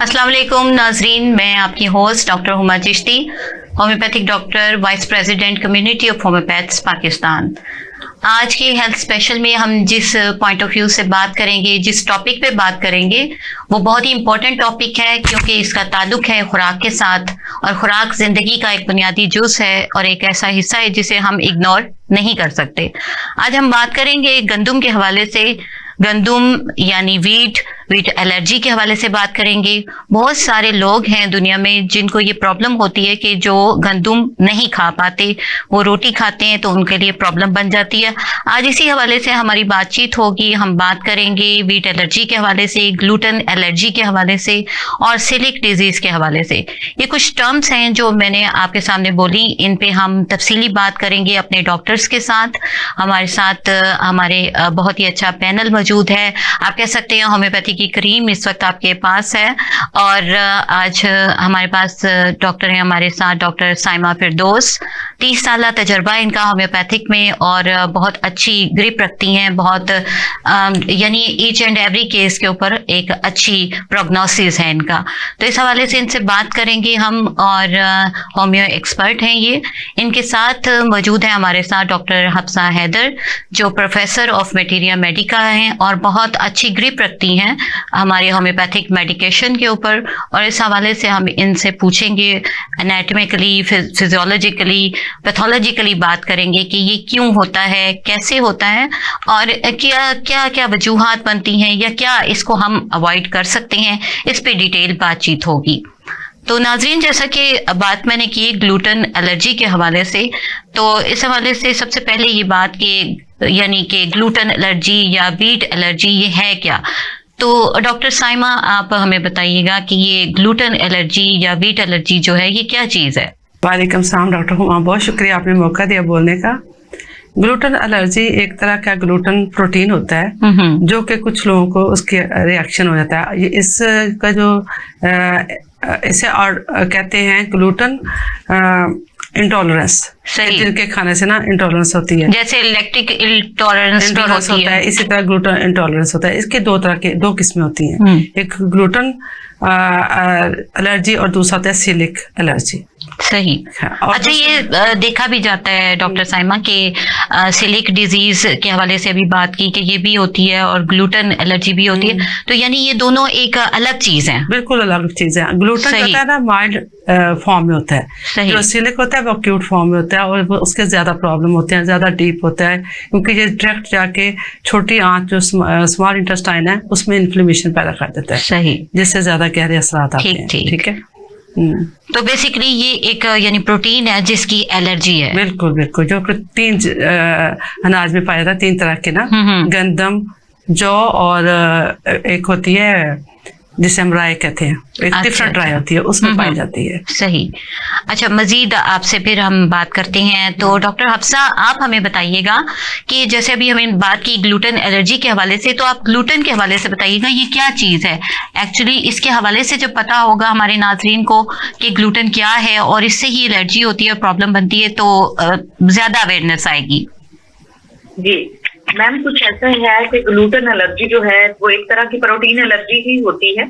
अस्सलाम वालेकुम नाजरीन, मैं आपकी host doctor Huma Chishti, homeopathic doctor, vice president community of homeopaths Pakistan. आज के हेल्थ स्पेशल में हम जिस पॉइंट ऑफ व्यू से बात करेंगे, जिस टॉपिक पे बात करेंगे, वो बहुत ही इंपॉर्टेंट टॉपिक है क्योंकि इसका ताल्लुक है खुराक के साथ। और खुराक जिंदगी का एक बुनियादी जुज़ है और एक ऐसा हिस्सा है जिसे हम इग्नोर नहीं कर सकते। आज हम बात करेंगे गंदम के हवाले से, गंदम यानी वीट एलर्जी के हवाले से बात करेंगे। बहुत सारे लोग हैं दुनिया में जिनको ये प्रॉब्लम होती है कि जो गंदम नहीं खा पाते, वो रोटी खाते हैं तो उनके लिए प्रॉब्लम बन जाती है। आज इसी हवाले से हमारी बातचीत होगी। हम बात करेंगे वीट एलर्जी के हवाले से, ग्लूटेन एलर्जी के हवाले से और सेलिक डिजीज के हवाले से। ये कुछ टर्म्स हैं जो मैंने आपके सामने बोली, इन पे हम तफसीली बात करेंगे अपने डॉक्टर्स के साथ। हमारे साथ हमारे बहुत ही अच्छा पैनल मौजूद है। आप कह सकते हैं होम्योपैथी की क्रीम इस वक्त आपके पास है। और आज हमारे पास डॉक्टर हैं, हमारे साथ डॉक्टर साइमा फिरदौस। 30 साल तजर्बा इनका होम्योपैथिक में और बहुत अच्छी ग्रिप रखती हैं, बहुत यानी ईच एंड एवरी केस के ऊपर एक अच्छी प्रोग्नोसिस है इनका। तो इस हवाले से इनसे बात करेंगे हम, और होम्यो एक्सपर्ट हैं ये। इनके साथ मौजूद है हमारे साथ डॉक्टर हफ्सा हैदर, जो प्रोफेसर ऑफ मटीरिया मेडिका हैं और बहुत अच्छी ग्रिप रखती हैं हमारे होम्योपैथिक मेडिकेशन के ऊपर। और इस हवाले से हम इनसे पूछेंगे, एनाटॉमिकली, फिजियोलॉजिकली, पैथोलॉजिकली बात करेंगे कि ये क्यों होता है, कैसे होता है और क्या क्या वजूहात बनती हैं या क्या इसको हम अवॉइड कर सकते हैं। इस पे डिटेल बातचीत होगी। तो नाजरीन, जैसा कि बात मैंने की ग्लूटेन एलर्जी के हवाले से, तो इस हवाले से सबसे पहले ये बात कि यानी कि ग्लूटेन एलर्जी या वीट एलर्जी ये है क्या। तो डॉक्टर साइमा, आप हमें बताइएगा कि ये ग्लूटेन एलर्जी या वीट एलर्जी जो है ये क्या चीज़ है। वालेकुम सलाम डॉक्टर हुमा, बहुत शुक्रिया आपने मौका दिया बोलने का। ग्लूटेन एलर्जी एक तरह का ग्लूटेन प्रोटीन होता है जो कि कुछ लोगों को उसकी रिएक्शन हो जाता है। ये इसका जो इसे और कहते हैं ग्लूटेन इंटॉलरेंस, जिनके खाने से ना इंटॉलरेंस होती है, जैसे लैक्टिक इंटॉलरेंस होता है, इसी तरह ग्लूटेन इंटॉलरेंस होता है। इसके दो किस्में होती हैं, एक ग्लूटेन एलर्जी और दूसरा होता है सिलिक एलर्जी। सही। अच्छा, ये देखा भी जाता है डॉक्टर साइमा के सिलिक डिजीज के हवाले से भी बात की कि ये भी होती है और ग्लूटेन एलर्जी भी होती है। तो यानी ये दोनों एक अलग चीज है। बिल्कुल अलग चीज है। ग्लूटेन होता है ना माइल्ड फॉर्म में होता है, जो सिलिक होता है वो एक्यूट फॉर्म में होता है और उसके ज्यादा प्रॉब्लम होते हैं, ज्यादा डीप होता है, क्योंकि ये डायरेक्ट जाके छोटी आंत जो स्मॉल इंटेस्टाइन है उसमें इन्फ्लेमेशन पैदा कर देता है। सही। जिससे ज्यादा गहरे असरात आते हैं। ठीक है। तो बेसिकली ये एक यानी प्रोटीन है जिसकी एलर्जी है। बिल्कुल बिल्कुल। जो 3 अनाज में पाया था, 3 तरह के ना, गंदम, जौ और एक होती है जिसे हम राय कहते हैं, एक डिफरेंट राय होती है, उसमें पाई जाती है। सही। अच्छा, मजीद आपसे फिर हम बात करते हैं। तो डॉक्टर हफ्सा, आप हमें बताइएगा कि जैसे अभी हमें बात की ग्लूटेन एलर्जी के हवाले से, तो आप ग्लूटेन के हवाले से बताइएगा ये क्या चीज़ है। एक्चुअली इसके हवाले से जब पता होगा हमारे नाजरीन को कि ग्लूटेन क्या है और इससे ही एलर्जी होती है, प्रॉब्लम बनती है, तो ज्यादा अवेयरनेस आएगी। जी मैम, कुछ ऐसा है कि ग्लूटेन एलर्जी जो है वो एक तरह की प्रोटीन एलर्जी ही होती है।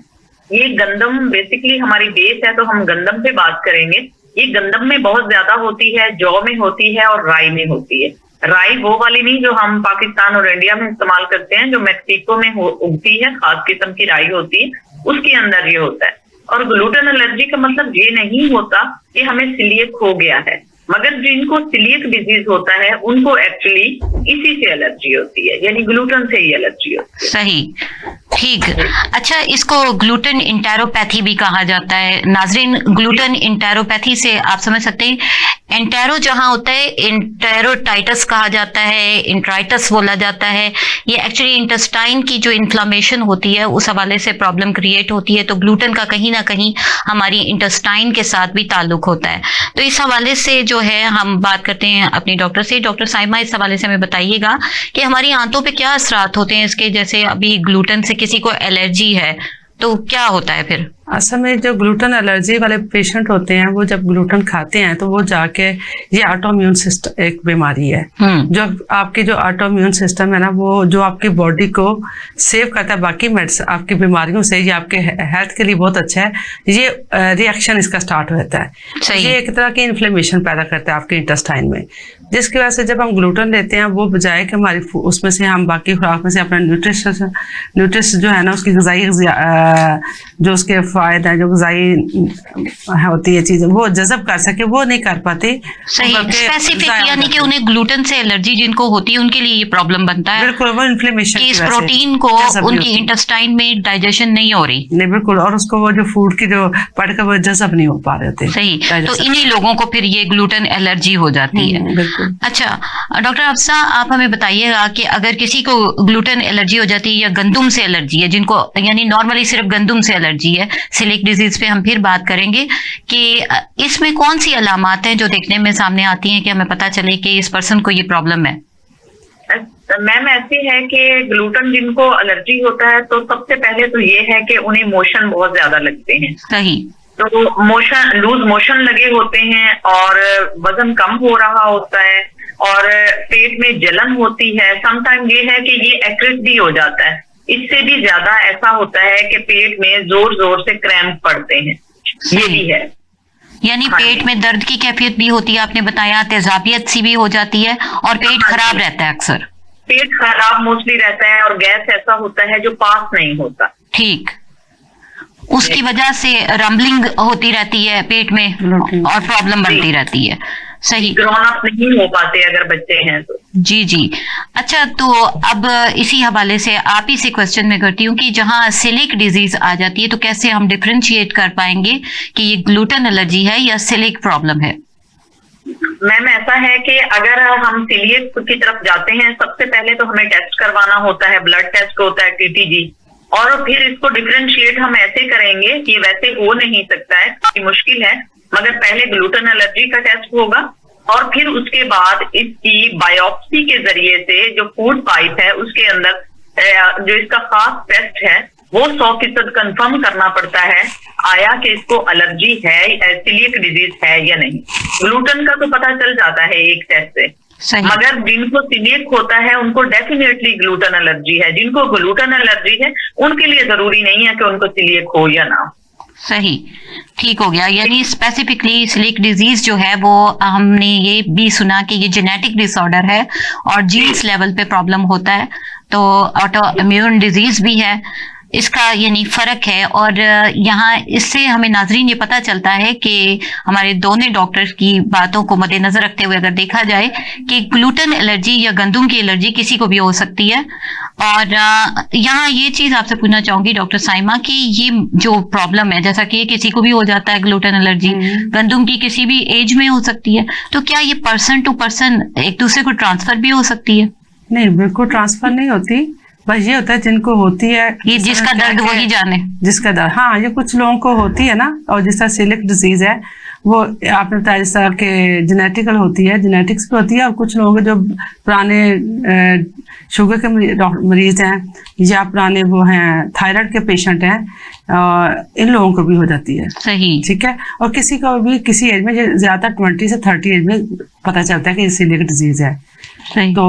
ये गंदम बेसिकली हमारी बेस है, तो हम गंदम पे बात करेंगे। ये गंदम में बहुत ज्यादा होती है, जौ में होती है और राई में होती है। राई वो वाली नहीं जो हम पाकिस्तान और इंडिया में इस्तेमाल करते हैं, जो मैक्सिको में उगती है, खास किस्म की राई होती है, उसके अंदर ये होता है। और ग्लूटेन एलर्जी का मतलब ये नहीं होता कि हमें सिलियक हो गया है, मगर जिनको सिलियक डिजीज होता है उनको एक्चुअली इसी से एलर्जी होती है, यानी ग्लूटेन से ही एलर्जी होती है। सही, ठीक। अच्छा, इसको ग्लूटेन इंटेरोपैथी भी कहा जाता है। नाजरीन, ग्लूटेन इंटेरोपैथी से आप समझ सकते हैं, एंटेरो जहां होता है इंटेरोटाइटस कहा जाता है, इंट्राइटस बोला जाता है। ये एक्चुअली इंटेस्टाइन की जो इन्फ्लामेशन होती है उस हवाले से प्रॉब्लम क्रिएट होती है। तो ग्लूटेन का कहीं ना कहीं हमारी इंटेस्टाइन के साथ भी ताल्लुक होता है। तो इस हवाले से जो है हम बात करते हैं अपनी डॉक्टर से। डॉक्टर साइमा, इस हवाले से हमें बताइएगा कि हमारी आंतों पे क्या असरात होते हैं इसके। जैसे अभी ग्लूटेन से किसी को एलर्जी है तो क्या होता है फिर। असल में जो ग्लूटेन एलर्जी वाले पेशेंट होते हैं वो जब ग्लूटेन खाते हैं तो वो जाके, ये ऑटोइम्यून सिस्टम एक बीमारी है जो आपकी जो ऑटोइम्यून सिस्टम है ना, वो जो आपकी बॉडी को सेव करता है बाकी मेडिसिन आपकी बीमारियों से, ये आपके हेल्थ के लिए बहुत अच्छा है। ये रिएक्शन इसका स्टार्ट होता है, ये एक तरह की इन्फ्लेमेशन पैदा करता है आपके इंटेस्टाइन में, जिसकी वजह से जब हम ग्लूटेन लेते हैं वो बजाय कि हमारी उसमें से हम बाकी खुराक में से अपना न्यूट्रिश जो है ना, उसकी ग़िज़ाई जो उसके फायदे हैं, जो ग़िज़ाई होती है चीज़ें वो जज़ब कर सके, वो नहीं कर पाते। सही, स्पेसिफिक यानी कि उन्हें ग्लूटेन से एलर्जी जिनको होती है उनके लिए ये प्रॉब्लम बनता है। बिल्कुल, वो इन्फ्लेमेशन कि इस प्रोटीन को उनकी इंटेस्टाइन में डाइजेशन नहीं हो रही। नहीं, बिल्कुल, और उसको वो जो फूड की जो पढ़कर वो जज़ब नहीं हो पा रहे थे। सही, तो इन्हीं लोगों को फिर ये ग्लूटेन एलर्जी हो जाती है। अच्छा डॉक्टर अफसा, आप हमें बताइएगा कि अगर किसी को ग्लूटेन एलर्जी हो जाती है या गंदुम से एलर्जी है, जिनको यानी नॉर्मली सिर्फ गंदुम से एलर्जी है, सिलिक डिजीज पे हम फिर बात करेंगे कि इसमें कौन सी अलामात हैं जो देखने में सामने आती हैं कि हमें पता चले कि इस पर्सन को ये प्रॉब्लम है। मैम ऐसी है कि ग्लूटेन जिनको एलर्जी होता है तो सबसे पहले तो ये है कि उन्हें मोशन बहुत ज्यादा लगते हैं। सही, तो लूज मोशन लगे होते हैं और वजन कम हो रहा होता है और पेट में जलन होती है। समटाइम ये है कि ये एक्रेट भी हो जाता है। इससे भी ज्यादा ऐसा होता है कि पेट में जोर जोर से क्रैम्प पड़ते हैं, ये भी है। यानी पेट में दर्द की कैफियत भी होती है, आपने बताया, तेजाबियत सी भी हो जाती है और पेट खराब रहता है, अक्सर पेट खराब मोस्टली रहता है और गैस ऐसा होता है जो पास नहीं होता। ठीक, उसकी वजह से रंबलिंग होती रहती है पेट में और प्रॉब्लम बनती रहती है। सही, ग्रोन अप नहीं हो पाते अगर बच्चे हैं तो। जी जी। अच्छा, तो अब इसी हवाले से आप ही से क्वेश्चन मैं करती हूँ कि जहाँ सिलिक डिजीज आ जाती है तो कैसे हम डिफरेंशिएट कर पाएंगे कि ये ग्लूटेन एलर्जी है या सिलिक प्रॉब्लम है। मैम ऐसा है कि अगर हम सिलिक की तरफ जाते हैं, सबसे पहले तो हमें टेस्ट करवाना होता है, ब्लड टेस्ट होता है TTG, और फिर इसको डिफरेंशिएट हम ऐसे करेंगे कि वैसे हो नहीं सकता है, काफी मुश्किल है, मगर पहले ग्लूटेन एलर्जी का टेस्ट होगा और फिर उसके बाद इसकी बायोप्सी के जरिए से जो फूड पाइप है उसके अंदर जो इसका खास टेस्ट है वो 100% कंफर्म करना पड़ता है आया कि इसको एलर्जी है, सिलिक डिजीज है या नहीं। ग्लूटेन का तो पता चल जाता है एक टेस्ट से, मगर जिनको सिलिक होता है उनको डेफिनेटली ग्लूटेन एलर्जी है। जिनको ग्लूटेन एलर्जी है उनके लिए जरूरी नहीं है कि उनको सिलिक हो या ना। सही, ठीक हो गया। यानी स्पेसिफिकली सिलिक डिजीज जो है वो हमने ये भी सुना कि ये जेनेटिक डिसऑर्डर है और जीन्स लेवल पे प्रॉब्लम होता है, तो ऑटो इम्यून डिजीज भी है, इसका यानी फर्क है। और यहाँ इससे हमें नाजरीन ये पता चलता है कि हमारे दोनों डॉक्टर्स की बातों को मद्देनजर रखते हुए अगर देखा जाए कि ग्लूटेन एलर्जी या गंदुम की एलर्जी किसी को भी हो सकती है। और यहाँ ये चीज आपसे पूछना चाहूंगी डॉक्टर साइमा कि ये जो प्रॉब्लम है, जैसा कि ये किसी को भी हो जाता है ग्लूटेन एलर्जी, गंदुम की किसी भी एज में हो सकती है, तो क्या ये पर्सन टू पर्सन एक दूसरे को ट्रांसफर भी हो सकती है? नहीं, बिल्कुल ट्रांसफर नहीं होती, बस ये होता है जिनको होती है, ये जिसका दर्द वही जाने, जिसका दर्द। हाँ, ये कुछ लोगों को होती है ना, और जिस तरह सिलिक डिजीज है वो आपने बताया जिस तरह के जेनेटिकल होती है, जेनेटिक्स भी होती है, और कुछ लोग जो पुराने शुगर के मरीज हैं या पुराने वो हैं थायराइड के पेशेंट हैं, इन लोगों को भी हो जाती है। सही, ठीक है। और किसी को भी किसी एज में, ज्यादा 20 से 30 एज में पता चलता है कि सिलिक डिजीज है। तो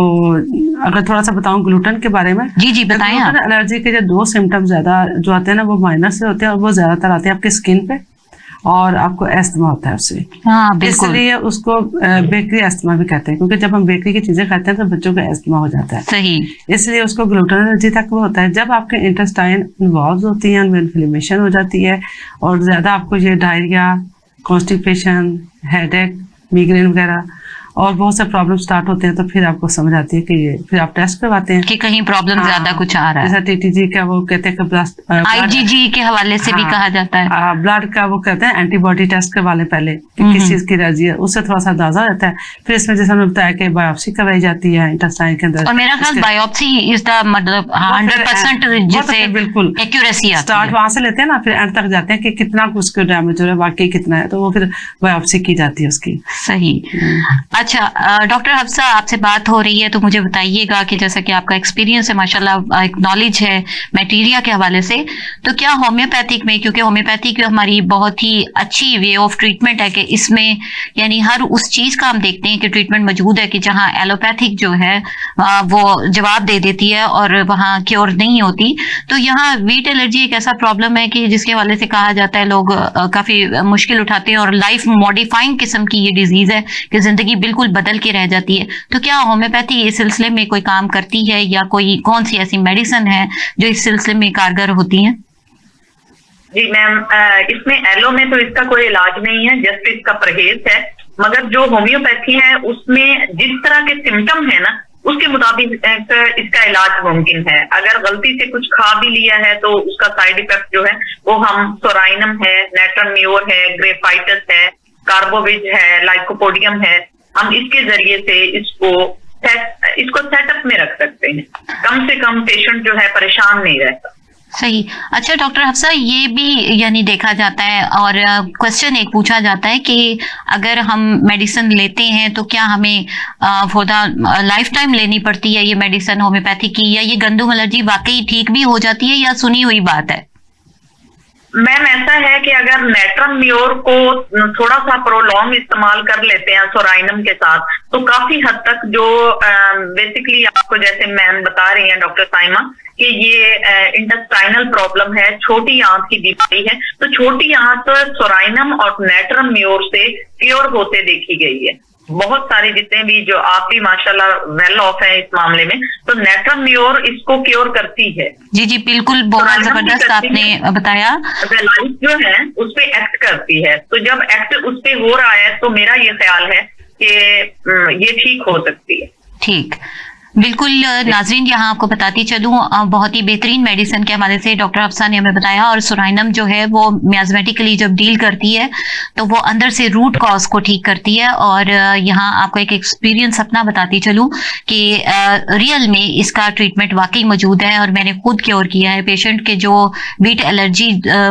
अगर थोड़ा सा बताऊं ग्लूटेन के बारे में। जी जी बताएं। ग्लूटेन एलर्जी के जो 2 सिम्टम्स ज्यादा जो आते हैं ना वो माइनर से होते हैं, और वो ज्यादातर आते हैं आपकी स्किन पे, और आपको एस्थमा होता है उससे। हाँ, बिल्कुल। इसलिए उसको बेकरी एस्थमा भी कहते हैं, क्योंकि जब हम बेकरी की चीजें खाते हैं तो बच्चों को एस्थमा हो जाता है। सही, इसलिए उसको ग्लूटेन एलर्जी तक वो होता है जब आपके इंटेस्टाइन इन्वॉल्व होती है, उनमें इन्फ्लेमेशन हो जाती है, और ज्यादा आपको ये डायरिया, कॉन्स्टिपेशन, हेडेक, माइग्रेन वगैरह और बहुत से प्रॉब्लम स्टार्ट होते हैं, तो फिर आपको समझ आती है कि ये, फिर आप टेस्ट करवाते हैं कि कहीं प्रॉब्लम ज्यादा कुछ आ रहा है। जैसा TTG का वो कहते हैं कि IgG के हवाले से भी कहा जाता है। ब्लड का वो कहते हैं एंटीबॉडी टेस्ट करवा लें पहले कि किस चीज की एलर्जी है, उससे थोड़ा सा अंदाजा रहता है। फिर इसमें जैसे हमने बताया कि बायोप्सी करवाई जाती है इंटेस्टाइन के अंदर, और मेरा ख्याल बायोप्सी इज द मतलब 100% जिससे बिल्कुल एक्यूरेसी आती है। स्टार्ट वहां से लेते हैं ना, फिर एंड तक जाते हैं कि कितना उसको डैमेज हो रहा है, वाकई कितना है, तो वो फिर बायोप्सी की जाती है उसकी। सही। अच्छा डॉक्टर हफ्सा, आपसे बात हो रही है तो मुझे बताइएगा कि जैसा कि आपका एक्सपीरियंस है माशाल्लाह, एक नॉलेज है मटेरिया के हवाले से, तो क्या होम्योपैथिक में, क्योंकि होम्योपैथिक हमारी बहुत ही अच्छी वे ऑफ ट्रीटमेंट है कि इसमें यानी हर उस चीज का हम देखते हैं कि ट्रीटमेंट मौजूद है कि जहाँ एलोपैथिक जो है वो जवाब दे देती है और वहाँ क्योर नहीं होती, तो यहाँ वीट एलर्जी एक ऐसा प्रॉब्लम है कि जिसके हवाले से कहा जाता है, लोग काफी मुश्किल उठाते हैं और लाइफ मॉडिफाइंग किस्म की ये डिजीज है कि जिंदगी बिल्कुल बदल के रह जाती है। तो क्या होम्योपैथी इस सिलसिले में कोई काम करती है या कोई कौन सी ऐसी मेडिसिन है जो इस सिलसिले में कारगर होती है? जी मैम, इसमें एलो में तो इसका कोई इलाज नहीं है, जस्ट इसका परहेज है। मगर जो होम्योपैथी है उसमें जिस तरह के सिम्टम है ना, उसके मुताबिक इसका इलाज मुमकिन है। अगर गलती से कुछ खा भी लिया है तो उसका साइड इफेक्ट जो है वो हम सोराइनम है, नेट्रम म्योर है, ग्रेफाइटस है, कार्बोविज है, लाइकोपोडियम है, हम इसके जरिए से इसको सेटअप में रख सकते हैं। कम से कम पेशेंट जो है परेशान नहीं रहता। सही। अच्छा डॉक्टर हफ्सा, ये भी यानी देखा जाता है और क्वेश्चन एक पूछा जाता है कि अगर हम मेडिसिन लेते हैं तो क्या हमें फॉर द लाइफ टाइम लेनी पड़ती है ये मेडिसिन होम्योपैथी की, या ये गंदम एलर्जी वाकई ठीक भी हो जाती है या सुनी हुई बात है? मैम ऐसा है कि अगर नेट्रम म्योर को थोड़ा सा प्रोलॉन्ग इस्तेमाल कर लेते हैं सोराइनम के साथ, तो काफी हद तक जो बेसिकली आपको जैसे मैम बता रही हैं डॉक्टर साइमा कि ये इंटेस्टाइनल प्रॉब्लम है, छोटी आंत की बीमारी है, तो छोटी आंत सोराइनम और नेट्रम म्योर से क्योर होते देखी गई है। बहुत सारे जितने भी, जो आप भी माशाल्लाह वेल ऑफ है इस मामले में, तो नेट्रम म्योर इसको क्योर करती है। जी जी बिल्कुल, बहुत जबरदस्त आपने बताया। लाइफ जो है उस पे एक्ट करती है, तो जब एक्ट उस पे हो रहा है तो मेरा ये ख्याल है कि ये ठीक हो सकती है। ठीक, बिल्कुल नाजरीन, यहाँ आपको बताती चलूँ, बहुत ही बेहतरीन मेडिसिन के हवाले से डॉक्टर हफ्सा ने हमें बताया। और सोराइनम जो है वो मियाज़मेटिकली जब डील करती है तो वो अंदर से रूट कॉज को ठीक करती है। और यहाँ आपको एक एक्सपीरियंस अपना बताती चलूँ कि रियल में इसका ट्रीटमेंट वाकई मौजूद है और मैंने खुद क्योर किया है पेशेंट के जो वीट एलर्जी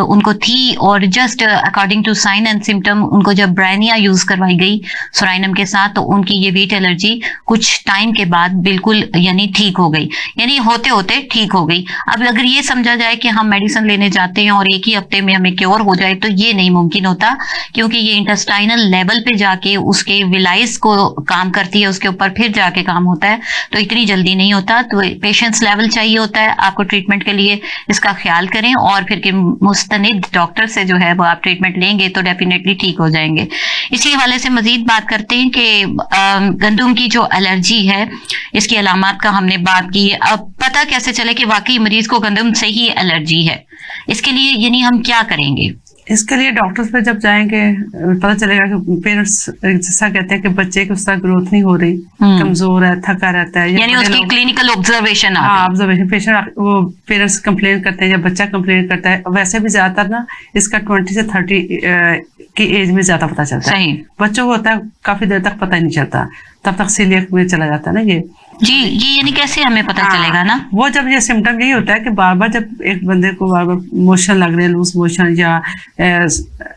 उनको थी, और just according to sign and symptom उनको जब ब्रानिया यूज करवाई गई सोराइनम के साथ, तो उनकी ये वीट एलर्जी कुछ टाइम के बाद बिल्कुल यानी ठीक हो गई, यानी होते होते ठीक हो गई। अब अगर ये समझा जाए कि हम मेडिसिन लेने जाते हैं और एक ही हफ्ते में हमें क्योर हो जाए, तो ये नहीं मुमकिन होता, क्योंकि ये इंटेस्टाइनल लेवल पे जाके उसके विलाइस को काम करती है, उसके ऊपर फिर जाके काम होता है, तो इतनी जल्दी नहीं होता। तो पेशेंस लेवल चाहिए होता है आपको ट्रीटमेंट के लिए, इसका ख्याल करें और फिर के मुस्तनिद डॉक्टर से जो है वो आप ट्रीटमेंट लेंगे तो डेफिनेटली ठीक हो जाएंगे। इसी हवाले से मजीद बात करते हैं कि गंदम की जो एलर्जी है, इसकी अलामात का हमने बात की। अब पता कैसे चले कि वाकई मरीज को गंदम से ही एलर्जी है, इसके लिए यानी हम क्या करेंगे? इसके लिए डॉक्टर्स पे जब जाएंगे पता चलेगा कि पेरेंट्स जैसा कहते हैं कि बच्चे की उसका ग्रोथ नहीं हो रही, कमजोर है, थका रहता है, यानी उसकी क्लिनिकल ऑब्जर्वेशन ऑब्जर्वेशन पेशेंट वो पेरेंट्स कंप्लेन करते हैं या बच्चा कंप्लेन करता है। वैसे भी ज्यादातर ना इसका 20 से 30 की एज में ज्यादा पता चलता है। बच्चों को होता है काफी देर तक पता ही नहीं चलता, तब तक सीलियक में चला जाता है ना ये यानी कैसे हमें पता चलेगा ना? वो जब ये सिम्टम यही होता है कि बार बार जब एक बंदे को बार बार मोशन लग रहे हैं, लूज मोशन, या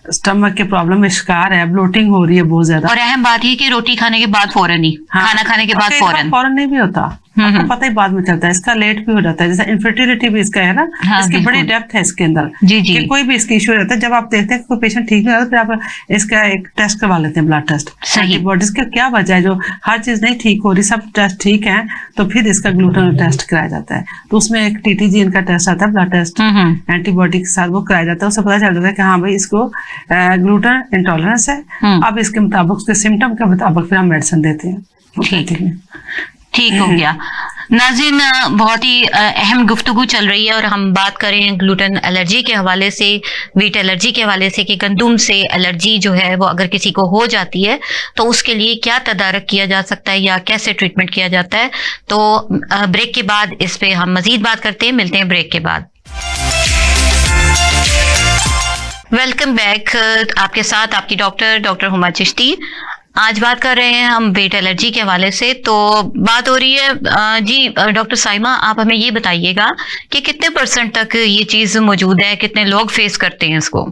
स्टमक के प्रॉब्लम में शिकार है, ब्लोटिंग हो रही है बहुत ज्यादा। और अहम बात ये कि रोटी खाने के बाद फौरन ही, खाना खाने के बाद फौरन नहीं भी होता, आपको पता ही बाद में चलता है, इसका लेट भी हो जाता है। जैसे इनफर्टिलिटी भी इसका है ना, इसकी बड़ी डेप्थ है इसके अंदर, कि कोई भी इसकी इश्यू रहता है। जब आप देखते हैं कि कोई पेशेंट ठीक नहीं होता, फिर आप इसका एक टेस्ट करवा लेते हैं, ब्लड टेस्ट, एंटीबॉडीज का क्या वजह है, जो हर चीज नहीं ठीक हो रही, सब टेस्ट ठीक है, तो फिर इसका ग्लूटन टेस्ट कराया जाता है। तो उसमें एक TTG इनका टेस्ट आता है, ब्लड टेस्ट, एंटीबॉडी के साथ वो कराया जाता है। उससे पता चल जाता है कि हाँ भाई इसको ग्लूटन इंटॉलरेंस है। अब इसके मुताबिक, उसके सिम्टम के मुताबिक फिर हम मेडिसिन देते हैं। ठीक हो गया। नाज़रीन, बहुत ही अहम गुफ्तगू चल रही है और हम बात करें ग्लूटेन एलर्जी के हवाले से, वीट एलर्जी के हवाले से कि गंदम से एलर्जी जो है वो अगर किसी को हो जाती है तो उसके लिए क्या तदारक किया जा सकता है या कैसे ट्रीटमेंट किया जाता है। तो ब्रेक के बाद इस पे हम मजीद बात करते हैं, मिलते हैं ब्रेक के बाद। वेलकम बैक, आपके साथ आपकी डॉक्टर हुमा चिश्ती। आज बात कर रहे हैं हम वेट एलर्जी के हवाले से। तो बात हो रही है जी डॉक्टर साइमा, आप हमें ये बताइएगा कि कितने % तक ये चीज मौजूद है, कितने लोग फेस करते हैं इसको?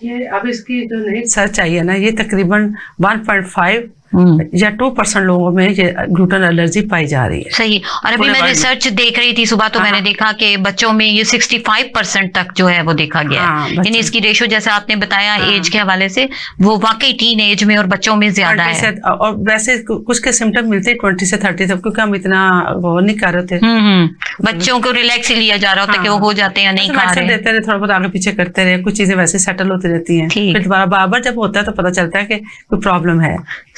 ये अब इसकी जो नई सर्च आई है ना, ये तकरीबन 1.5 या 2% लोगों में ये ग्लूटेन एलर्जी पाई जा रही है। सही। और अभी मैं रिसर्च देख रही थी सुबह, तो मैंने देखा कि बच्चों में ये 65% तक जो है वो देखा गया है। यानी इसकी रेशो जैसा आपने बताया एज के हवाले से, वो वाकई टीन एज में और बच्चों में ज्यादा है। और वैसे कुछ के सिम्टम मिलते हैं 20 से 30 तक, क्योंकि हम इतना वो नहीं कर रहे थे। बच्चों को रिलैक्स ही लिया जा रहा होता है कि वो हो जाते हैं, नहीं खा रहे, देते रहे, थोड़ा बहुत आगे पीछे करते रहे, कुछ चीजें वैसे सेटल होती रहती हैं। फिर दोबारा बार जब होता है तो पता चलता है कि कोई प्रॉब्लम है,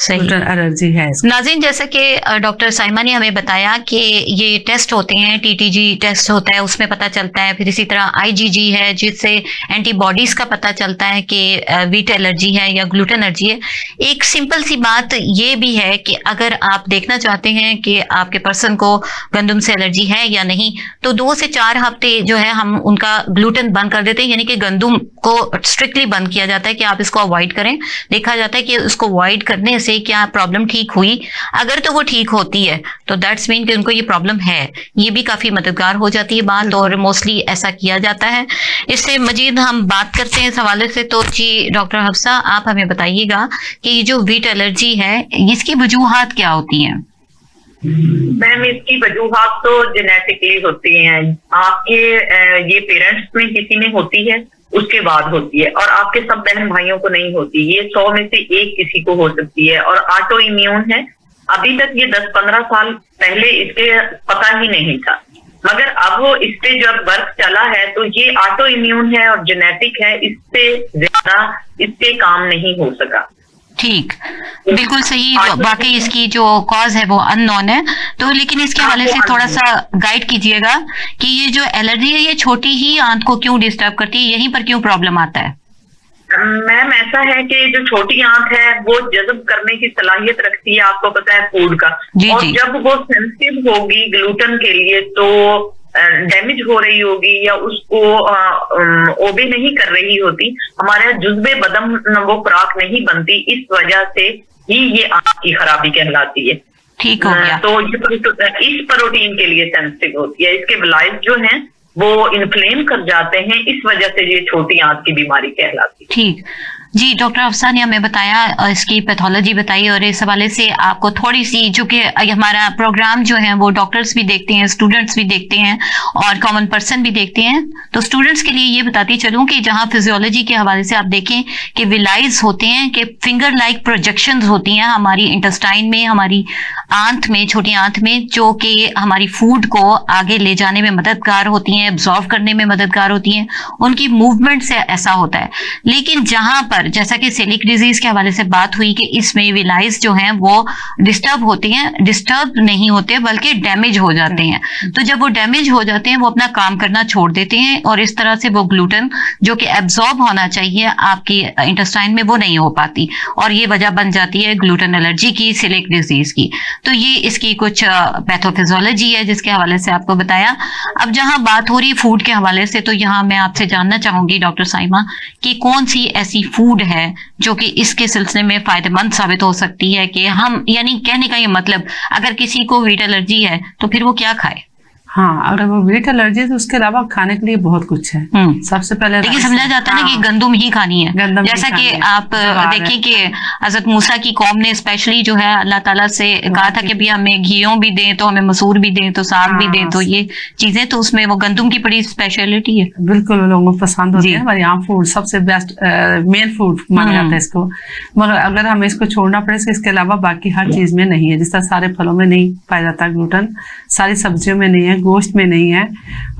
ग्लूटेन एलर्जी है। नाज़रीन, जैसा कि डॉक्टर साइमा ने हमें बताया कि ये टेस्ट होते हैं, टीटीजी टेस्ट होता है, उसमें पता चलता है। फिर इसी तरह आईजीजी है, जिससे एंटीबॉडीज का पता चलता है कि व्हीट एलर्जी है या ग्लूटेन एलर्जी है। एक सिंपल सी बात ये भी है कि अगर आप देखना चाहते हैं कि आपके पर्सन को गंदम से एलर्जी है या नहीं, तो 2 से 4 हफ्ते जो है हम उनका ग्लूटेन बंद कर देते हैं, यानी कि गंदम को स्ट्रिक्टली बंद किया जाता है कि आप इसको अवॉइड करें। देखा जाता है कि उसको अवॉइड करने से क्या प्रॉब्लम ठीक हुई। अगर तो वो ठीक होती है तो दैट्स मीन कि उनको ये प्रॉब्लम है। ये भी काफी मददगार हो जाती है बात, और मोस्टली ऐसा किया जाता है। इससे मजीद हम बात करते हैं इस हवाले से। तो जी डॉक्टर हफ्सा, आप हमें बताइएगा कि ये जो व्हीट एलर्जी है, इसकी वजूहात क्या होती हैं? मैम, इसकी वजूहात तो जेनेटिकली होती हैं। आपके ये पेरेंट्स में किसी में होती है, उसके बाद होती है, और आपके सब बहन भाइयों को नहीं होती। ये 100 में से 1 किसी को हो सकती है, और ऑटो इम्यून है। अभी तक ये 10-15 साल पहले इसके पता ही नहीं था, मगर अब वो इस पे जब वर्क चला है तो ये ऑटो इम्यून है और जेनेटिक है। इससे ज्यादा इस पे काम नहीं हो सका। ठीक, बिल्कुल सही। बाकी इसकी जो कॉज है वो अननोन है, तो लेकिन इसके हवाले से थोड़ा सा गाइड कीजिएगा कि ये जो एलर्जी है ये छोटी ही आंत को क्यों डिस्टर्ब करती है, यहीं पर क्यों प्रॉब्लम आता है? मैम, ऐसा है कि जो छोटी आंत है वो जज़ब करने की सलाहियत रखती है, आपको पता है, फूड का। और जब वो सेंसिटिव होगी ग्लूटेन के लिए तो डैमेज हो रही होगी या उसको ओबे नहीं कर रही होती, हमारे जुज़्बे बदन वो खुराक नहीं बनती, इस वजह से ही ये आंत की खराबी कहलाती है। ठीक हो गया। तो ये इस प्रोटीन के लिए सेंसिटिव होती है। इसके विलायज जो हैं वो इन्फ्लेम कर जाते हैं, इस वजह से ये छोटी आंत की बीमारी कहलाती है। ठीक जी, डॉक्टर अफसा ने हमें बताया, इसकी पैथोलॉजी बताई, और इस हवाले से आपको थोड़ी सी, जो कि हमारा प्रोग्राम जो है वो डॉक्टर्स भी देखते हैं, स्टूडेंट्स भी देखते हैं और कॉमन पर्सन भी देखते हैं, तो स्टूडेंट्स के लिए ये बताती चलूं कि जहां फिजियोलॉजी के हवाले से आप देखें कि विलाइज होते हैं, कि फिंगर लाइक प्रोजेक्शंस होती हैं हमारी इंटेस्टाइन में, हमारी आंत में, छोटी आंत में, जो कि हमारी फूड को आगे ले जाने में मददगार होती हैं, एब्जॉर्व करने में मददगार होती हैं। उनकी मूवमेंट से ऐसा होता है। लेकिन जहां पर, जैसा कि सेलिक डिजीज के हवाले से बात हुई कि इसमें विलाइज जो हैं वो डिस्टर्ब होती हैं, डिस्टर्ब नहीं होते बल्कि डैमेज हो जाते हैं। तो जब वो डैमेज हो जाते हैं वो अपना काम करना छोड़ देते हैं, और इस तरह से वो ग्लूटेन जो कि एब्जॉर्ब होना चाहिए आपकी इंटेस्टाइन में वो नहीं हो पाती, और ये वजह बन जाती है ग्लूटेन एलर्जी की, सेलिक डिजीज की। तो ये इसकी कुछ पैथोफिजियोलॉजी है जिसके हवाले से आपको बताया। अब जहां बात हो रही फूड के हवाले से, तो यहाँ मैं आपसे जानना चाहूंगी डॉक्टर साइमा कि कौन सी ऐसी फूड है जो कि इसके सिलसिले में फायदेमंद साबित हो सकती है, कि हम, यानी कहने का ये मतलब, अगर किसी को व्हीट एलर्जी है तो फिर वो क्या खाए? हाँ, अगर वो व्हीट एलर्जी है तो उसके अलावा खाने के लिए बहुत कुछ है। सबसे पहले लेकिन समझा जाता है ना कि गंदुम ही खानी है, जैसा कि आप देखें कि हजरत मूसा की कौम ने स्पेशली जो है अल्लाह ताला से कहा था कि भी हमें घियों भी दें, तो हमें मसूर भी दें, तो साग भी दें, तो ये चीजें, तो उसमें वो गंदुम की बड़ी स्पेशलिटी है। बिल्कुल, लोगों को पसंद होती है। हमारे यहाँ फूड सबसे बेस्ट मेन फूड माना जाता है इसको, मगर अगर हमें इसको छोड़ना पड़े तो इसके अलावा बाकी हर चीज में नहीं है। जिस तरह सारे फलों में नहीं पाया जाता ग्लूटेन, सारी सब्जियों में नहीं है, गोश्त में नहीं है,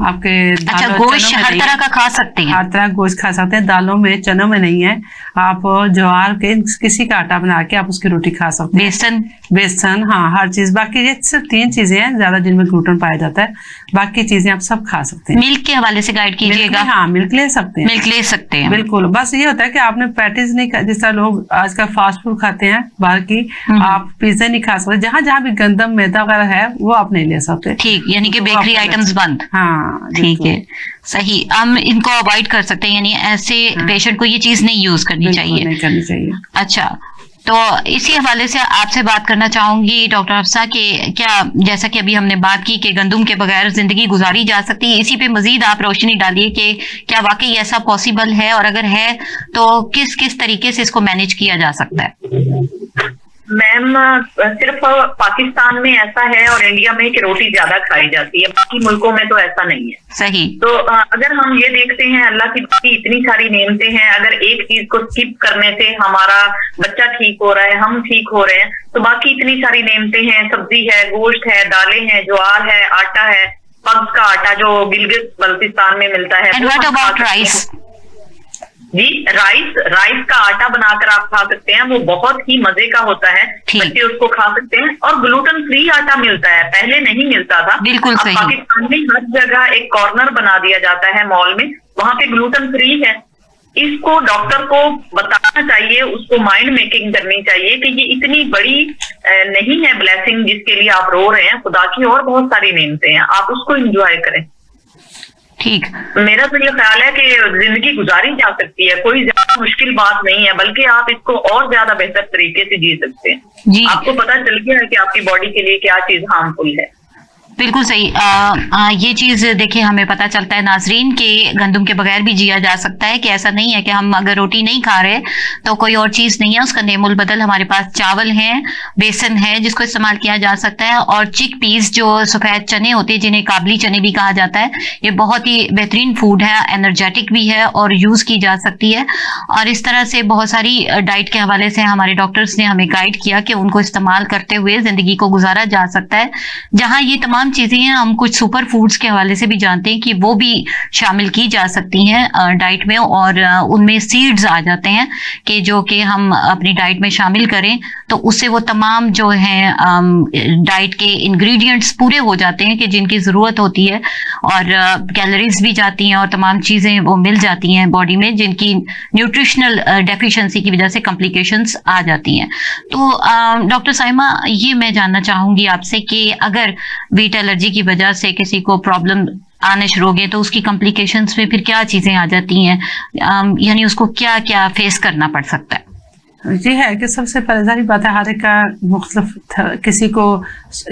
आपके अच्छा, गोश्त हर तरह का खा सकते हैं, हर तरह गोश्त खा सकते हैं, दालों में, चनों में नहीं है। आप ज्वार के किसी का आटा बना के आप उसकी रोटी खा सकते हैं, बेसन, हाँ, हर चीज। बाकी ये सिर्फ 3 चीजें हैं ज्यादा जिनमें ग्लूटेन पाया जाता है, बाकी चीजें आप सब खा सकते हैं। मिल्क के हवाले से गाइड कीजिएगा। हाँ, मिल्क ले सकते हैं, मिल्क ले सकते हैं, बिल्कुल। बस ये होता है कि आपने पैटीज नहीं, जिस तरह लोग आजकल फास्ट फूड खाते हैं बाहर की, आप पिज्जा नहीं खा सकते। जहाँ जहाँ भी गंदम, मैदा वगैरह है वो आप नहीं ले सकते। ठीक, यानी कि बेकरी आइटम्स बंद। हाँ, ठीक है, सही। हम इनको अवॉइड कर सकते हैं, यानी ऐसे पेशेंट को ये चीज नहीं यूज करनी चाहिए। नहीं करनी चाहिए। अच्छा, तो इसी हवाले से आपसे बात करना चाहूंगी डॉक्टर अफसा कि क्या, जैसा कि अभी हमने बात की कि गंदुम के बगैर जिंदगी गुजारी जा सकती है, इसी पे मजीद आप रोशनी डालिए कि क्या वाकई ऐसा पॉसिबल है, और अगर है तो किस किस तरीके से इसको मैनेज किया जा सकता है? मैम सिर्फ पाकिस्तान में ऐसा है और इंडिया में कि रोटी ज्यादा खाई जाती है, बाकी मुल्कों में तो ऐसा नहीं है। सही। तो अगर हम ये देखते हैं अल्लाह की बाकी इतनी सारी नेमतें हैं, अगर एक चीज को स्किप करने से हमारा बच्चा ठीक हो रहा है, हम ठीक हो रहे हैं, तो बाकी इतनी सारी नेमतें हैं, सब्जी है, गोश्त है, दालें हैं, ज्वार है, आटा है, पग्स का आटा जो गिलगित बल्तिस्तान में मिलता है। And what about rice? जी, राइस का आटा बनाकर आप खा सकते हैं, वो बहुत ही मजे का होता है, बच्चे उसको खा सकते हैं। और ग्लूटेन फ्री आटा मिलता है, पहले नहीं मिलता था। बिल्कुल सही। पाकिस्तान में हर जगह एक कॉर्नर बना दिया जाता है मॉल में, वहां पे ग्लूटेन फ्री है। इसको डॉक्टर को बताना चाहिए, उसको माइंड मेकिंग करनी चाहिए कि ये इतनी बड़ी नहीं है ब्लेसिंग जिसके लिए आप रो रहे हैं, खुदा की और बहुत सारी नेमतें हैं, आप उसको एंजॉय करें। ठीक। मेरा तो ये ख्याल है कि जिंदगी गुजारी जा सकती है, कोई ज्यादा मुश्किल बात नहीं है, बल्कि आप इसको और ज्यादा बेहतर तरीके से जी सकते हैं। जी। आपको पता चल गया है कि आपकी बॉडी के लिए क्या चीज हार्मफुल है। बिल्कुल सही। ये चीज देखिए हमें पता चलता है नाजरीन के गंदम के बगैर भी जिया जा सकता है, कि ऐसा नहीं है कि हम अगर रोटी नहीं खा रहे तो कोई और चीज नहीं है, उसका नेमुल बदल हमारे पास चावल है, बेसन है जिसको इस्तेमाल किया जा सकता है, और चिक पीस जो सफेद चने होते हैं जिन्हें काबली चने भी कहा जाता है, ये बहुत ही बेहतरीन फूड है, एनर्जेटिक भी है और यूज की जा सकती है। और इस तरह से बहुत सारी डाइट के हवाले से हमारे डॉक्टर्स ने हमें गाइड किया कि उनको इस्तेमाल करते हुए जिंदगी को गुजारा जा सकता है। जहां ये तमाम चीजें हैं, हम कुछ सुपर फूड्स के हवाले से भी जानते हैं कि वो भी शामिल की जा सकती हैं डाइट में, और उनमें सीड्स आ जाते हैं कि जो कि हम अपनी डाइट में शामिल करें तो उससे वो तमाम जो हैं डाइट के इंग्रेडिएंट्स पूरे हो जाते हैं कि जिनकी जरूरत होती है, और कैलोरीज भी जाती हैं और तमाम चीजें वो मिल जाती हैं बॉडी में, जिनकी न्यूट्रिशनल डेफिशिएंसी की वजह से कॉम्प्लिकेशंस आ जाती हैं। तो डॉक्टर साइमा, ये मैं जानना चाहूंगी आपसे कि अगर वीट एलर्जी की वजह से किसी को प्रॉब्लम आने शुरू हो गए तो उसकी कॉम्प्लिकेशंस में फिर क्या चीजें आ जाती हैं, यानी उसको क्या क्या फेस करना पड़ सकता है? ये है कि सबसे पहले सारी बात है, हर एक का मुख्तलिफ, किसी को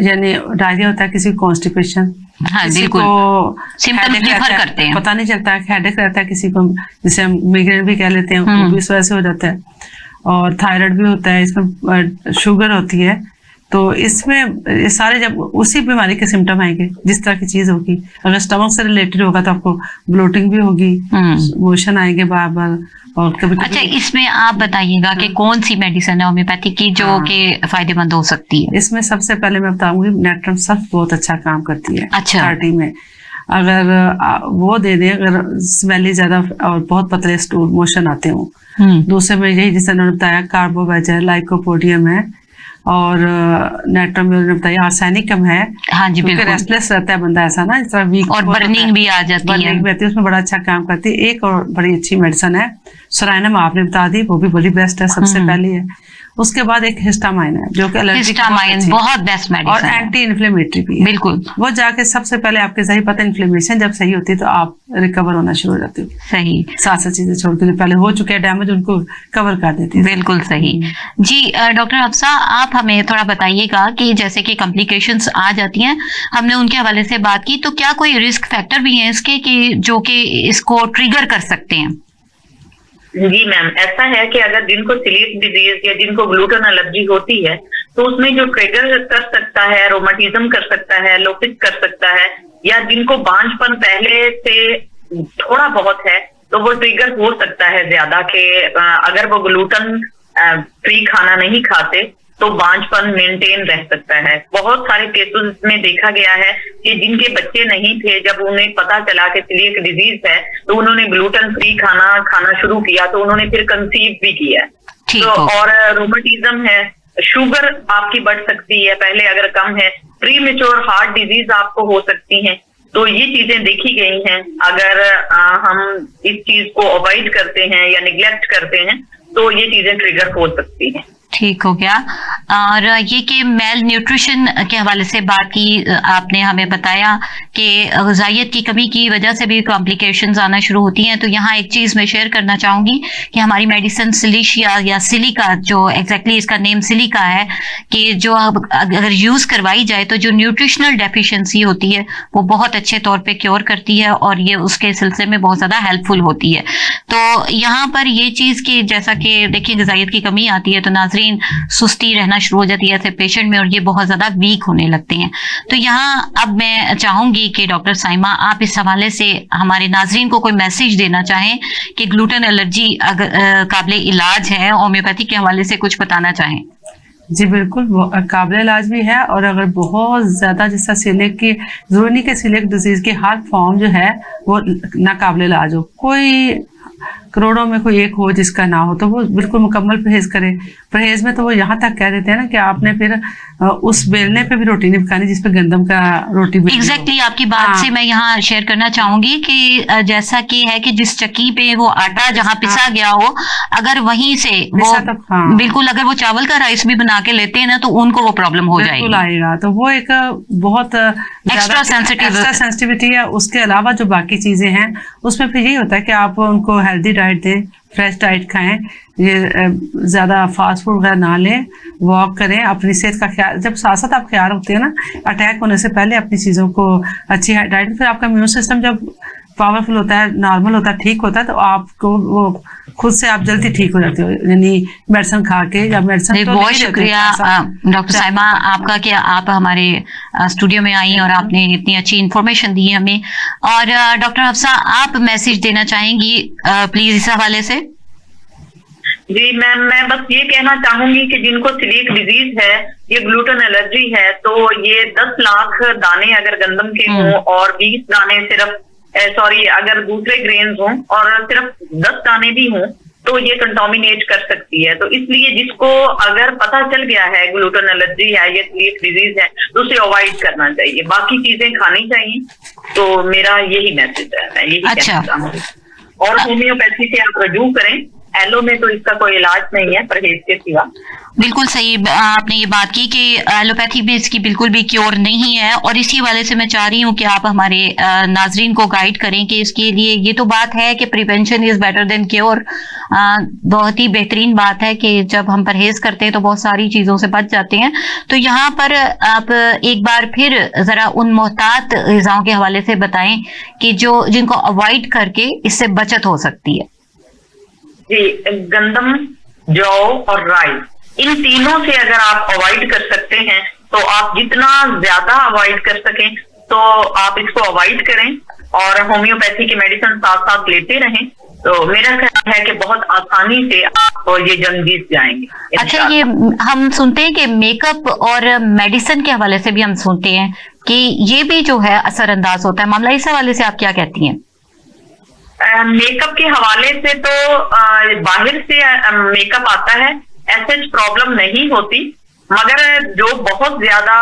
यानी डायरिया होता है, किसी को कॉन्स्टिपेशन, हाँ, किसी बिल्कुल। को सिम्टम्स डिफर करते हैं, पता नहीं चलता, हेडेक रहता है, किसी को जिसे हम माइग्रेन भी कह लेते हैं, वो भी इस वजह से हो जाता है, और थायराइड भी होता है, इसमें शुगर होती है। तो इसमें ये सारे जब उसी बीमारी के सिम्टम आएंगे, जिस तरह की चीज होगी, अगर स्टमक से रिलेटेड होगा तो आपको ब्लोटिंग भी होगी, मोशन आएंगे बार बार, और कभी अच्छा, इसमें आप बताइएगा कि कौन सी मेडिसिन है होम्योपैथी की जो कि फायदेमंद हो सकती है? इसमें सबसे पहले मैं बताऊंगी नेट्रम सल्फ बहुत अच्छा काम करती है। अच्छा। पार्टी में अगर वो दे दें, अगर स्मेली ज्यादा और बहुत पतले स्टूल मोशन आते हो। दूसरे में यही जिसे उन्होंने बताया कार्बोवेज है, लाइकोपोडियम है, और नेट्रम ने बताया आर्सेनिकम है। हाँ जी, बिल्कुल। रेस्टलेस रहता है बंदा, ऐसा ना, इस तरह वीक, और बर्निंग भी आ जाती है, उसमें बड़ा अच्छा काम करती है। एक और बड़ी अच्छी मेडिसिन है सोराइनम, आपने बता दी, वो भी बड़ी बेस्ट है, सबसे पहली है। उसके बाद एक हिस्टामाइन है जो कि एलर्जी, हिस्टामाइन बहुत बेस्ट मेडिसिन और एंटी इन्फ्लेमेटरी भी है। बिल्कुल। वो जाके सबसे पहले आपके सही पता, इन्फ्लेमेशन जब सही होती है तो आप रिकवर होना शुरू हो जाते हो। सही। साथ चीजें छोड़ के पहले हो चुके हैं डैमेज, उनको कवर कर देती है। बिल्कुल सही। जी डॉक्टर हफ्सा, आप हमें थोड़ा बताइएगा कि जैसे कि कॉम्प्लिकेशंस आ जाती हैं, हमने उनके हवाले से बात की, तो क्या कोई रिस्क फैक्टर भी है इसके कि जो कि इसको ट्रिगर कर सकते हैं? जी मैम, ऐसा है कि अगर जिनको सिलिक डिजीज या जिनको ग्लूटेन एलर्जी होती है तो उसमें जो ट्रिगर कर सकता है, रोमाटिज्म कर सकता है, लोपिस कर सकता है, या जिनको बांझपन पहले से थोड़ा बहुत है तो वो ट्रिगर हो सकता है ज्यादा कि अगर वो ग्लूटेन फ्री खाना नहीं खाते तो बांझपन मेंटेन रह सकता है। बहुत सारे केसेस में देखा गया है कि जिनके बच्चे नहीं थे, जब उन्हें पता चला कि सिलिक डिजीज है तो उन्होंने ग्लूटेन फ्री खाना शुरू किया, तो उन्होंने फिर कंसीव भी किया। तो और रोमेटिज्म है, शुगर आपकी बढ़ सकती है पहले अगर कम है, प्री मेच्योर हार्ट डिजीज आपको हो सकती है। तो ये चीजें देखी गई हैं। अगर हम इस चीज को अवॉइड करते हैं या निग्लेक्ट करते हैं तो ये चीजें ट्रिगर हो सकती हैं। ठीक हो गया। और ये कि मेल न्यूट्रिशन के हवाले से बात की आपने, हमें बताया कि ग़िज़ाइयत की कमी की वजह से भी कॉम्प्लिकेशंस आना शुरू होती हैं। तो यहाँ एक चीज़ मैं शेयर करना चाहूँगी कि हमारी मेडिसिन सिलिशिया या सिलिका, जो एग्जैक्टली इसका नेम सिलिका है, कि जो अगर यूज़ करवाई जाए तो जो न्यूट्रिशनल डेफिशिएंसी होती है वो बहुत अच्छे तौर पे क्योर करती है, और ये उसके सिलसिले में बहुत ज़्यादा हेल्पफुल होती है। तो यहाँ पर ये चीज़ की, जैसा कि देखिए ग़िज़ाइयत की कमी आती है तो नाज़रीन अगेन सुस्ती रहना शुरू हो जाती है ऐसे पेशेंट में और ये बहुत ज्यादा वीक होने लगते हैं। तो यहाँ अब मैं चाहूंगी कि डॉक्टर साइमा आप इस हवाले से हमारे नाजरीन को कोई मैसेज देना चाहें कि ग्लूटेन एलर्जी काबिल इलाज है, होम्योपैथी के हवाले से कुछ बताना चाहें। जी बिल्कुल, वो काबिल इलाज भी है, और अगर बहुत ज़्यादा जैसा सीलिएक की, जरूरी नहीं कि सीलिएक डिजीज़ की हर फॉर्म जो है वो नाकाबिल इलाज हो, कोई करोड़ों में कोई एक हो जिसका ना हो, तो वो बिल्कुल मुकम्मल परहेज करे। परहेज में तो वो यहाँ तक कह देते हैं ना कि आपने फिर उस बेलने पे भी रोटी नहीं पकानी जिसपे गंदम का रोटी बेलनी हो। एग्जैक्टली आपकी बात से मैं यहाँ शेयर करना चाहूंगी कि जैसा कि है कि जिस चक्की पे वो आटा जहाँ पिसा गया हो, अगर वहीं से वो बिल्कुल अगर वो चावल का राइस भी बना के लेते हैं ना तो उनको वो प्रॉब्लम हो जाएगी। बिल्कुल आएगा, तो वो एक बहुत एक्स्ट्रा सेंसिटिविटी है। उसके अलावा जो बाकी चीजें हैं उसमें फिर यही होता है कि आप उनको हेल्दी डाइट दें, फ्रेश डाइट खाएं, ये ज़्यादा फास्ट फूड वगैरह ना लें, वॉक करें, अपनी सेहत का ख्याल, जब साथ साथ आप ख्याल रखते हैं ना, अटैक होने से पहले अपनी चीज़ों को अच्छी डाइट, फिर आपका इम्यून सिस्टम जब पावरफुल होता है, नॉर्मल होता है, ठीक होता है, तो आपको वो खुद से आप जल्दी ठीक हो जाते हो, यानी मेडिसिन खा के या मेडिसिन। बहुत शुक्रिया डॉक्टर साइमा आपका कि आप हमारे स्टूडियो में आई और आपने इतनी अच्छी इंफॉर्मेशन दी हमें। और डॉक्टर हफ्सा आप मैसेज देना चाहेंगी प्लीज इस हवाले से। जी मैम, मैं बस ये कहना चाहूंगी कि जिनको सीलिएक डिजीज है, ये ग्लूटेन एलर्जी है, तो ये 10 लाख दाने अगर गंदम के हों और 20 दाने सिर्फ अगर दूसरे ग्रेन्स हों और सिर्फ 10 दाने भी हों तो ये कंटामिनेट कर सकती है। तो इसलिए जिसको अगर पता चल गया है ग्लूटेन एलर्जी है या सीलिएक डिजीज है तो उसे अवॉइड करना चाहिए, बाकी चीजें खानी चाहिए। तो मेरा यही मैसेज है, मैं यही कहना चाहूंगी। और होम्योपैथी से आप रजू करें, एलो में तो इसका कोई इलाज नहीं है परहेज के सिवा। बिल्कुल सही आपने ये बात की कि एलोपैथी में इसकी बिल्कुल भी क्योर नहीं है, और इसी वाले से मैं चाह रही हूँ कि आप हमारे नाजरीन को गाइड करें कि इसके लिए ये तो बात है कि prevention is better than cure. बहुत ही बेहतरीन बात है कि जब हम परहेज करते हैं तो बहुत सारी चीजों से बच जाते हैं। तो यहाँ पर आप एक बार फिर जरा उन मोहतात ग़िज़ाओं के हवाले से बताएं कि जिनको अवॉइड करके इससे बचत हो सकती है। जी, गंदम, जौ और राई, इन तीनों से अगर आप अवॉइड कर सकते हैं तो आप जितना ज्यादा अवॉइड कर सकें तो आप इसको अवॉइड करें, और होम्योपैथी की मेडिसिन साथ साथ लेते रहें। तो मेरा ख्याल है कि बहुत आसानी से आप ये जंग जीत जाएंगे। अच्छा, ये हम सुनते हैं कि मेकअप और मेडिसिन के हवाले से भी हम सुनते हैं कि ये भी जो है असरअंदाज होता है, मामला इस हवाले से आप क्या कहती हैं? मेकअप के हवाले से तो बाहर से मेकअप आता है, ऐसे प्रॉब्लम नहीं होती, मगर जो बहुत ज्यादा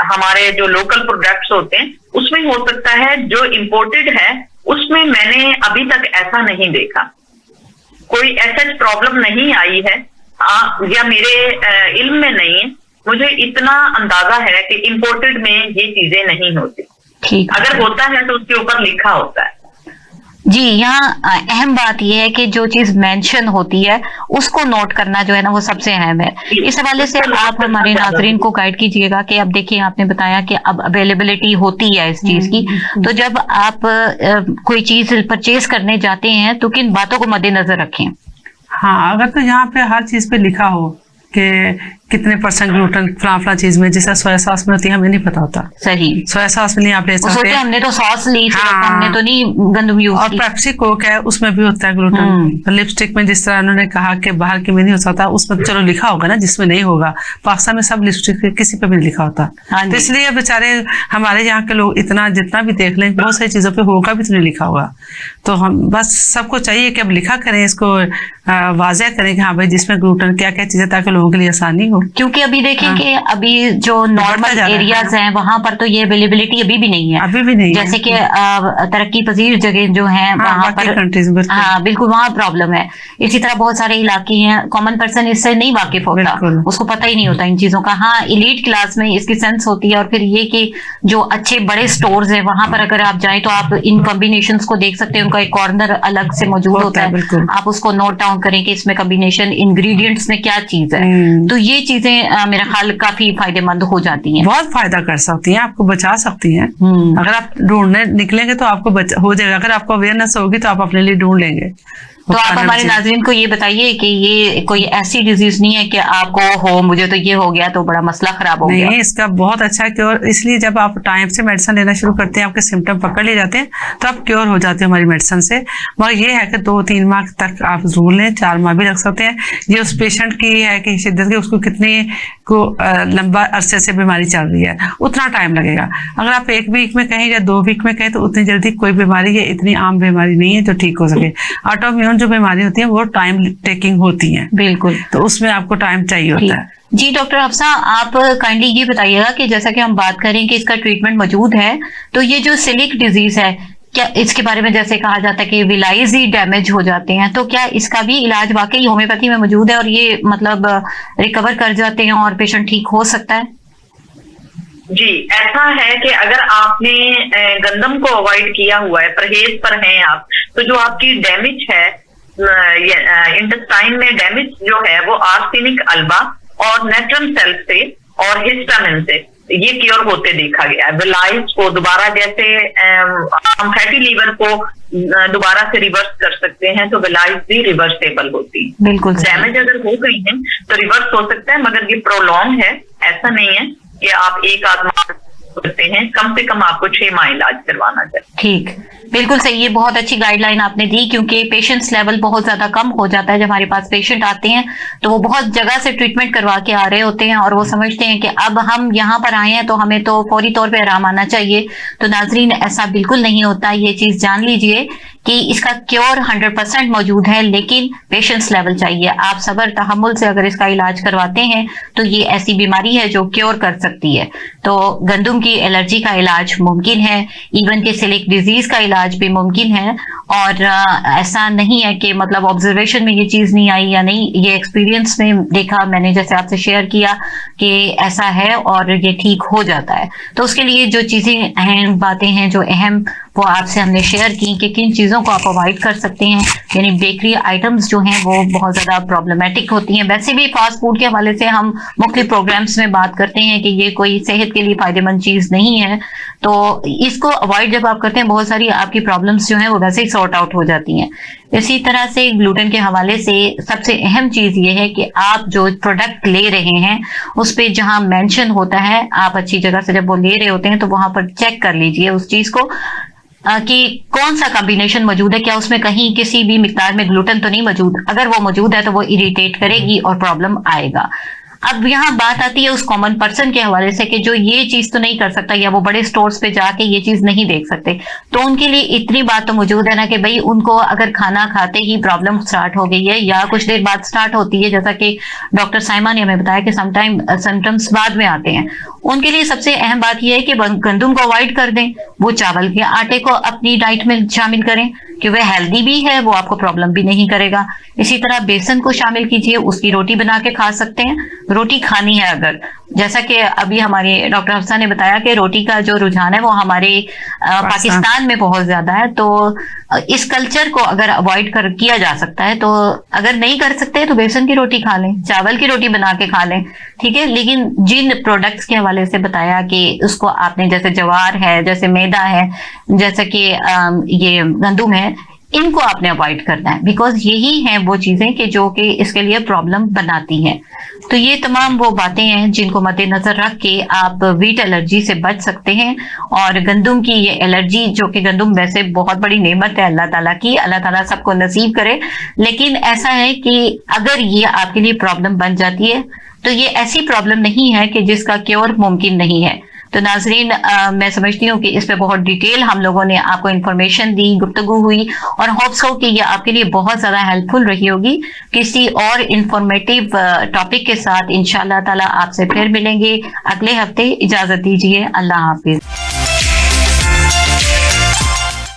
हमारे जो लोकल प्रोडक्ट्स होते हैं उसमें हो सकता है। जो इम्पोर्टेड है उसमें मैंने अभी तक ऐसा नहीं देखा, कोई ऐसा प्रॉब्लम नहीं आई है, या मेरे इल्म में नहीं है। मुझे इतना अंदाजा है कि इम्पोर्टेड में ये चीजें नहीं होती, अगर होता है तो उसके ऊपर लिखा होता है। जी, यहाँ अहम बात यह है कि जो चीज मेंशन होती है उसको नोट करना जो है ना वो सबसे अहम है। इस हवाले से आप हमारे नाजरीन को गाइड कीजिएगा कि अब देखिए आपने बताया कि अब अवेलेबिलिटी होती है इस चीज की, तो जब आप कोई चीज परचेज करने जाते हैं तो किन बातों को मद्देनजर रखें? हाँ, अगर तो यहाँ पे हर चीज पे लिखा हो कि कितने % ग्लूटेन फला चीज में, जैसा सोया सॉस में होती है, हमें नहीं पता होता। सही, सोया सॉस में नहीं आप ले सकते, हमने तो सॉस ली, हमने तो नहीं गंदम यूज और पेप्सी कोक है उसमें भी होता है ग्लूटेन। लिपस्टिक में जिस तरह उन्होंने कहा कि बाहर की में नहीं होता था, उसमें चलो लिखा होगा ना, जिसमें नहीं होगा। पाकिस्तान में सब लिपस्टिक किसी पे भी नहीं लिखा होता, तो इसलिए बेचारे हमारे यहाँ के लोग इतना जितना भी देख लें, बहुत सारी चीजों पे होगा भी तो नहीं लिखा होगा। तो हम बस सबको चाहिए कि अब लिखा करें, इसको वाज़ेह करें कि हाँ भाई जिसमें ग्लूटेन क्या क्या चीजें, ताकि लोगों के लिए आसानी हो। क्योंकि अभी देखें कि अभी जो नॉर्मल एरियाज हैं वहां पर तो ये अवेलेबिलिटी अभी भी नहीं है, अभी भी नहीं जैसे कि तरक्की पजीर जगह जो हैं वहां पर, हाँ बिल्कुल वहां प्रॉब्लम है। इसी तरह बहुत सारे इलाके हैं, कॉमन पर्सन इससे नहीं वाकिफ होता, उसको पता ही नहीं होता इन चीजों का। हाँ, एलीट क्लास में इसकी सेंस होती है। और फिर ये कि जो अच्छे बड़े स्टोर्स हैं वहां पर अगर आप जाएं तो आप इन कॉम्बिनेशंस को देख सकते हैं, उनका एक कॉर्नर अलग से मौजूद होता है, आप उसको नोट डाउन करें कि इसमें कॉम्बिनेशन इंग्रेडिएंट्स में क्या चीज है। तो ये चीजें मेरा ख्याल काफी फायदेमंद हो जाती हैं, बहुत फायदा कर सकती हैं, आपको बचा सकती हैं। अगर आप ढूंढने निकलेंगे तो आपको हो जाएगा, अगर आपको अवेयरनेस होगी तो आप अपने लिए ढूंढ लेंगे। तो आप हमारे नाज़रीन को ये बताइए कि ये कोई ऐसी डिजीज नहीं है कि आपको हो मुझे तो ये हो गया तो बड़ा मसला खराब हो गया। नहीं, इसका बहुत अच्छा क्योर, इसलिए जब आप टाइम से मेडिसिन लेना शुरू करते हैं, आपके सिम्टम पकड़ लिए जाते हैं तो आप क्योर हो जाते हैं हमारी मेडिसिन से। मगर ये है कि 2-3 माह तक आप जरूर लें, 4 माह भी लग सकते हैं। ये उस पेशेंट की है कि शिद्दत की उसको कितनी को लंबा अरसे से बीमारी चल रही है, उतना टाइम लगेगा। अगर आप 1 वीक में कहें या 2 वीक में कहें तो उतनी जल्दी कोई बीमारी ये इतनी आम बीमारी नहीं है जो ठीक हो सके। ऑटोइम्यून जो बीमारी होती है वो टाइम टेकिंग होती है, बिल्कुल, तो उसमें आपको टाइम चाहिए होता है। जी डॉक्टर हफ्सा, आप काइंडली ये बताइएगा कि जैसा कि हम बात करें कि इसका ट्रीटमेंट मौजूद है, तो ये जो सिलिक डिजीज है, क्या इसके बारे में जैसे कहा जाता है कि विलाइज ही डैमेज हो जाते हैं, तो क्या इसका भी इलाज वाकई होम्योपैथी में मौजूद है और ये मतलब रिकवर कर जाते हैं और पेशेंट ठीक हो सकता है? जी, ऐसा है कि अगर आपने गंदम को अवॉइड किया हुआ है, परहेज पर हैं आप, तो जो आपकी डैमेज है इंटेस्टाइन में डैमेज जो है वो आर्सेनिक अल्बा और नेट्रम सेल से और हिस्टामिन से ये क्योर होते देखा गया है। विलाइज को दोबारा, जैसे हम फैटी लीवर को दोबारा से रिवर्स कर सकते हैं, तो विलाइज भी रिवर्सेबल होती है। बिल्कुल, डैमेज अगर हो गई है तो रिवर्स हो सकता है, मगर ये प्रोलॉन्ग है, ऐसा नहीं है कि आप एक आदमी करते हैं, कम से कम आपको 6 माह इलाज करवाना चाहिए। ठीक, बिल्कुल सही। ये बहुत अच्छी गाइडलाइन आपने दी, क्योंकि पेशेंट्स लेवल बहुत ज्यादा कम हो जाता है। जब हमारे पास पेशेंट आते हैं तो वो बहुत जगह से ट्रीटमेंट करवा के आ रहे होते हैं और वो समझते हैं कि अब हम यहाँ पर आए हैं तो हमें तो फौरी तौर पे आराम आना चाहिए। तो नाजरीन, ऐसा बिल्कुल नहीं होता। ये चीज जान लीजिए कि इसका क्योर 100% मौजूद है, लेकिन पेशेंस लेवल चाहिए। आप सब्र तहम्मुल से अगर इसका इलाज करवाते हैं तो ये ऐसी बीमारी है जो क्योर कर सकती है। तो गंदम की एलर्जी का इलाज मुमकिन है, इवन के सिलिक डिजीज का इलाज भी मुमकिन है। और ऐसा नहीं है कि मतलब ऑब्जर्वेशन में ये चीज नहीं आई या नहीं, ये एक्सपीरियंस में देखा मैंने, जैसे आपसे शेयर किया कि ऐसा है और ये ठीक हो जाता है। तो उसके लिए जो चीजें अहम बातें हैं, जो अहम, वो आपसे हमने शेयर की कि किन चीज़ों को आप अवॉइड कर सकते हैं। यानी बेकरी आइटम्स जो हैं वो बहुत ज़्यादा प्रॉब्लमेटिक होती हैं। वैसे भी फास्ट फूड के हवाले से हम मुख्तलिफ प्रोग्राम्स में बात करते हैं कि ये कोई सेहत के लिए फ़ायदेमंद चीज़ नहीं है, तो इसको अवॉइड जब आप करते हैं बहुत सारी आपकी प्रॉब्लम्स जो हैं वो वैसे ही सॉर्ट आउट हो जाती हैं। इसी तरह से ग्लूटेन के हवाले से सबसे अहम चीज़ ये है कि आप जो प्रोडक्ट ले रहे हैं उस पर जहाँ मेंशन होता है, आप अच्छी जगह से जब वो ले रहे होते हैं तो वहाँ पर चेक कर लीजिए उस चीज़ को कि कौन सा कॉम्बिनेशन मौजूद है, क्या उसमें कहीं किसी भी मिकदार में ग्लूटेन तो नहीं मौजूद। अगर वो मौजूद है तो वो इरिटेट करेगी और प्रॉब्लम आएगा। अब यहाँ बात आती है उस कॉमन पर्सन के हवाले से कि जो ये चीज तो नहीं कर सकता या वो बड़े स्टोर्स पे जाके ये चीज नहीं देख सकते, तो उनके लिए इतनी बात तो मौजूद है ना कि भाई उनको अगर खाना खाते ही प्रॉब्लम स्टार्ट हो गई है या कुछ देर बाद स्टार्ट होती है, जैसा कि डॉक्टर साइमा ने हमें बताया कि समटाइम सिम्टम्स बाद में आते हैं, उनके लिए सबसे अहम बात यह है कि गंदम को अवॉइड कर दें, वो चावल के आटे को अपनी डाइट में शामिल करें कि वह हेल्दी भी है, वो आपको प्रॉब्लम भी नहीं करेगा। इसी तरह बेसन को शामिल कीजिए, उसकी रोटी बना के खा सकते हैं। रोटी खानी है अगर, जैसा कि अभी हमारे डॉक्टर हफ्सा ने बताया कि रोटी का जो रुझान है वो हमारे पाकिस्तान में बहुत ज्यादा है, तो इस कल्चर को अगर अवॉइड किया जा सकता है, तो अगर नहीं कर सकते तो बेसन की रोटी खा लें, चावल की रोटी बना के खा लें, ठीक है। लेकिन जिन प्रोडक्ट्स के हवाले से बताया कि उसको आपने, जैसे ज्वार है, जैसे मैदा है, जैसे कि ये गंदम है, इनको आपने अवॉइड करना है, बिकॉज यही हैं वो चीजें कि जो कि इसके लिए प्रॉब्लम बनाती हैं। तो ये तमाम वो बातें हैं जिनको मद्देनजर रख के आप वीट एलर्जी से बच सकते हैं। और गंदम की ये एलर्जी, जो कि गंदम वैसे बहुत बड़ी नेमत है अल्लाह ताला की, अल्लाह ताला सबको नसीब करे, लेकिन ऐसा है कि अगर ये आपके लिए प्रॉब्लम बन जाती है तो ये ऐसी प्रॉब्लम नहीं है कि जिसका क्योर मुमकिन नहीं है। तो नाजरीन, मैं समझती हूँ कि इस पे बहुत डिटेल हम लोगों ने आपको इन्फॉर्मेशन दी, गुफ्तगू हुई, और होप्स हो कि ये आपके लिए बहुत ज़्यादा हेल्पफुल रही होगी। किसी और इंफॉर्मेटिव टॉपिक के साथ इंशाअल्लाह ताला आपसे फिर मिलेंगे अगले हफ्ते। इजाज़त दीजिए, अल्लाह हाफिज।